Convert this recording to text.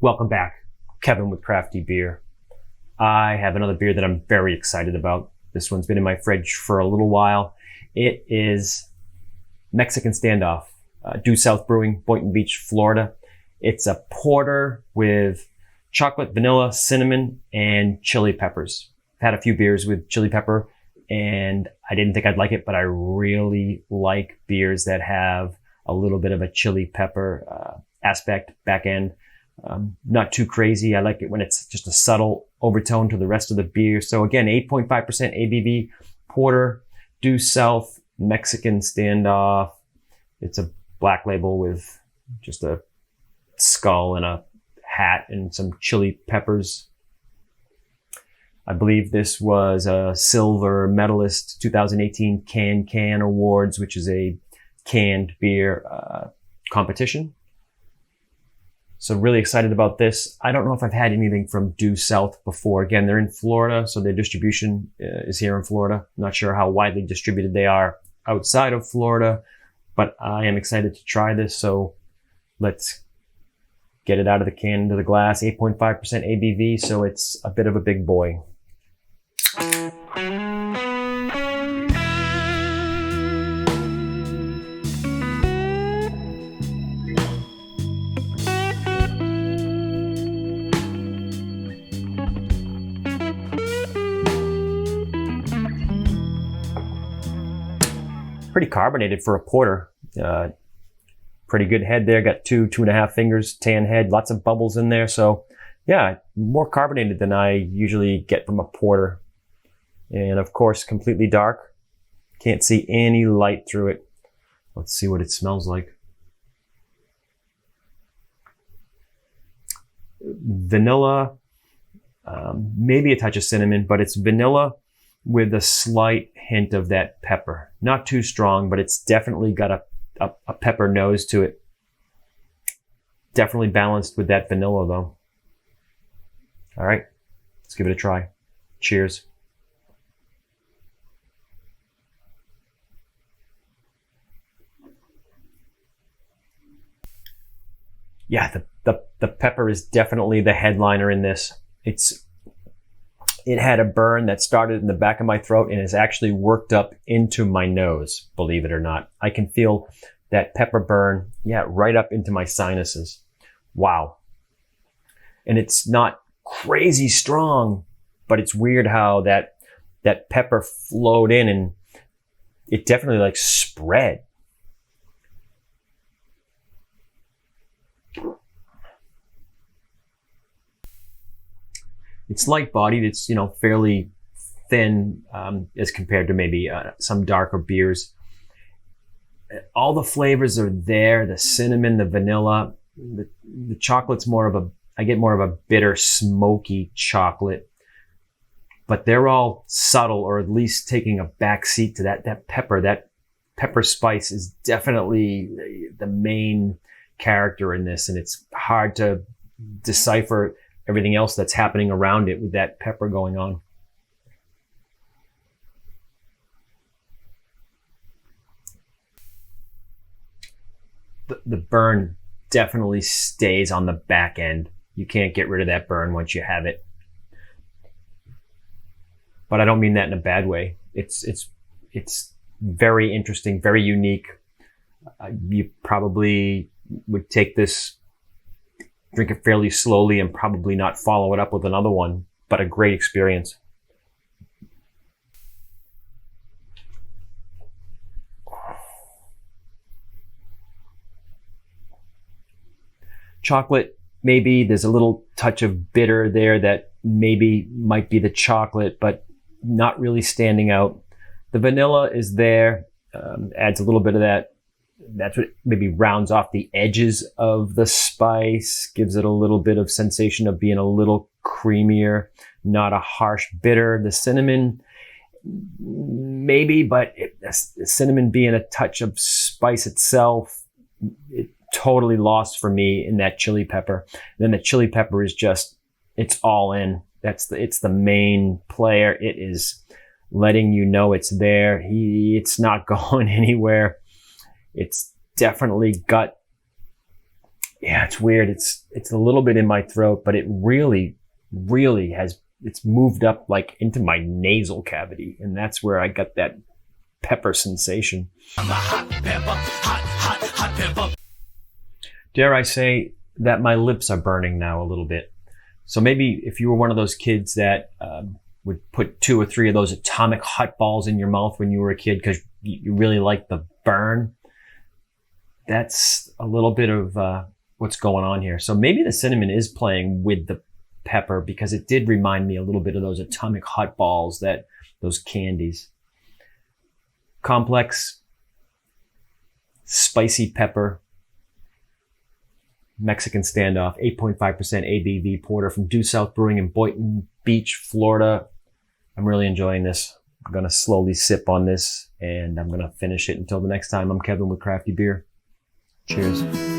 Welcome back. Kevin with CrafTeeBeer. I have another beer that I'm very excited about. This one's been in my fridge for a little while. It is Mexican Standoff, Due South Brewing, Boynton Beach, Florida. It's a porter with chocolate, vanilla, cinnamon, and chili peppers. I've had a few beers with chili pepper, and I didn't think I'd like it, but I really like beers that have a little bit of a chili pepper aspect back end. Not too crazy. I like it when it's just a subtle overtone to the rest of the beer. So again, 8.5% ABV Porter, Due South, Mexican Standoff. It's a black label with just a skull and a hat and some chili peppers. I believe this was a silver medalist 2018 Can Awards, which is a canned beer competition. So really excited about this. I don't know if I've had anything from Due South before. Again, they're in Florida, so their distribution is here in Florida. Not sure how widely distributed they are outside of Florida, but I am excited to try this. So let's get it out of the can into the glass. 8.5% ABV, so it's a bit of a big boy. Pretty carbonated for a porter. Pretty good head there. Got 2.5 fingers, tan head, lots of bubbles in there. So yeah, more carbonated than I usually get from a porter. And of course, completely dark. Can't see any light through it. Let's see what it smells like. Vanilla, maybe a touch of cinnamon, but it's vanilla with a slight hint of that pepper. Not too strong, but it's definitely got a pepper nose to it. Definitely balanced with that vanilla though. All right, let's give it a try. Cheers. Yeah, the pepper is definitely the headliner in this. It had a burn that started in the back of my throat and is actually worked up into my nose, believe it or not. I can feel that pepper burn, yeah, right up into my sinuses. Wow. And it's not crazy strong, but it's weird how that pepper flowed in and it definitely like spread. It's light-bodied. It's, fairly thin as compared to maybe some darker beers. All the flavors are there. The cinnamon, the vanilla, the chocolate's I get more of a bitter, smoky chocolate. But they're all subtle, or at least taking a back seat to that pepper. That pepper spice is definitely the main character in this, and it's hard to decipher everything else that's happening around it with that pepper going on. The burn definitely stays on the back end. You can't get rid of that burn once you have it. But I don't mean that in a bad way. It's very interesting, very unique. You probably would take this, drink it fairly slowly and probably not follow it up with another one, but a great experience. Chocolate, maybe there's a little touch of bitter there that maybe might be the chocolate, but not really standing out. The vanilla is there, adds a little bit of that. That's what maybe rounds off the edges of the spice, gives it a little bit of sensation of being a little creamier, not a harsh bitter. The cinnamon, maybe, but the cinnamon being a touch of spice itself, it totally lost for me in that chili pepper. And then the chili pepper is just, it's all in. It's the main player. It is letting you know it's there. It's not going anywhere. It's definitely got Yeah, it's weird. It's a little bit in my throat, but it really, really it's moved up like into my nasal cavity. And that's where I got that pepper sensation. I'm a hot pepper, hot pepper. Dare I say that my lips are burning now a little bit. So maybe if you were one of those kids that would put 2 or 3 of those atomic hot balls in your mouth when you were a kid because you really liked the burn, that's a little bit of what's going on here. So maybe the cinnamon is playing with the pepper because it did remind me a little bit of those atomic hot balls, those candies. Complex, spicy pepper, Mexican Standoff, 8.5% ABV Porter from Due South Brewing in Boynton Beach, Florida. I'm really enjoying this. I'm going to slowly sip on this and I'm going to finish it until the next time. I'm Kevin with CrafTeeBeer. Cheers.